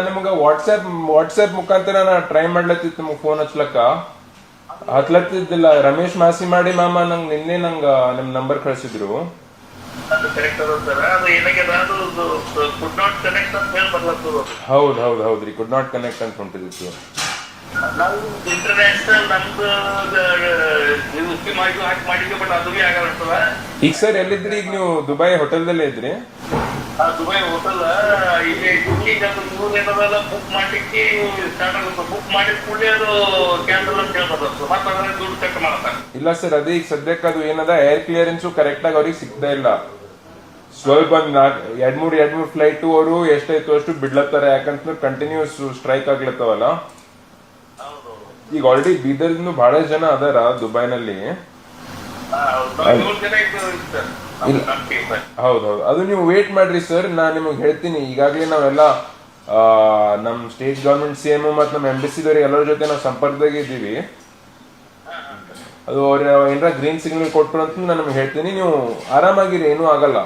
ನಿಮ್ಗ ವಾಟ್ಸ್ಆಪ್ ಮುಖಾಂತರ ನಾ ಟ್ರೈ ಮಾಡ್ಲತ್ತಿತ್ತು ನಿಮ್ಗೆ ಫೋನ್ ಹಚ್ಲಕ್ಕ ಹತ್ಲತ್ತಿದ್ದಿಲ್ಲ. ರಮೇಶ್ ಮಾಸಿ ಮಾಡಿ ಮಾಮ ನಿನ್ನೆ ನಿಮ್ ನಂಬರ್ ಕಳ್ಸಿದ್ರು. ಹೌದ್ ಹೌದ್ ಹೌದ್ರಿ, ಕುಡ್ ನಾಟ್ ಕನೆಕ್ಟ್ ಅಂತ ಹೊಂಟಿದಿತ್ತು. ಈಗ ಸರ್ ಎಲ್ಲಿದ್ರಿ? ಈಗ ನೀವು ದುಬೈ ಹೋಟೆಲ್ದಲ್ಲೇ ಇದ್ರಿ? ದುಬೈ ಹೋಟೆಲ್ ಇಲ್ಲಿ ಬುಕ್ ಮಾಡ್ಲಿಕ್ಕೆ ಸ್ಟಾರ್ಟ್ ಆಗುತ್ತೆ. ಬುಕ್ ಮಾಡಿದ ಕೂಡಲೇ ಅದು ಕ್ಯಾನ್ಸಲ್ ಅಂತ ಹೇಳ್ಬೋದು, ಮತ್ತೆ ಅದನ್ನ ದುಡ್ಡು ಕಟ್ ಮಾಡ್ತಾರೆ. ಇಲ್ಲ ಸರ್, ಅದೇ ಈಗ ಸದ್ಯಕ್ಕೆ ಅದು ಏನದ ಏರ್ ಕ್ಲಿಯರೆನ್ಸು ಕರೆಕ್ಟ್ ಆಗಿ ಅವ್ರಿಗೆ ಸಿಗ್ತಾ ಇಲ್ಲ. ಸ್ವಲ್ಪ ಎರಡ್ ಮೂರ್ ಫ್ಲೈಟ್ ಅವರು ಎಷ್ಟಾಯ್ತು ಅಷ್ಟು ಬಿಡ್ಲತ್ತಾರೆ, ಯಾಕಂತ ಕಂಟಿನ್ಯೂಸ್ ಸ್ಟ್ರೈಕ್ ಆಗ್ಲತ್ತವಲ್ಲ. ಈಗ ಆಲ್ರೆಡಿ ಬೀದರ್ದಿಂದ ಬಹಳಷ್ಟು ಜನ ಅದಾರ ದುಬೈನಲ್ಲಿ. ಹೌದೌದು, ಅದು ನೀವು ವೇಟ್ ಮಾಡ್ರಿ ಸರ್, ನಾ ನಿಮಗೆ ಹೇಳ್ತೀನಿ. ಈಗಾಗಲೇ ನಾವೆಲ್ಲ ನಮ್ ಸ್ಟೇಟ್ ಗವರ್ಮೆಂಟ್ CM ಮತ್ತು ನಮ್ಮ ಎಂಬಸಿದವ್ರಿಗೆ ಎಲ್ಲರ ಜೊತೆ ನಾವು ಸಂಪರ್ಕದಾಗ ಇದ್ದೀವಿ. ಅದು ಅವ್ರ ಏನಾರ ಗ್ರೀನ್ ಸಿಗ್ನಲ್ ಕೊಟ್ರು ಅಂತ ನಾನು ನಿಮ್ಗೆ ಹೇಳ್ತೀನಿ. ನೀವು ಆರಾಮಾಗಿರಿ, ಏನೂ ಆಗಲ್ಲ.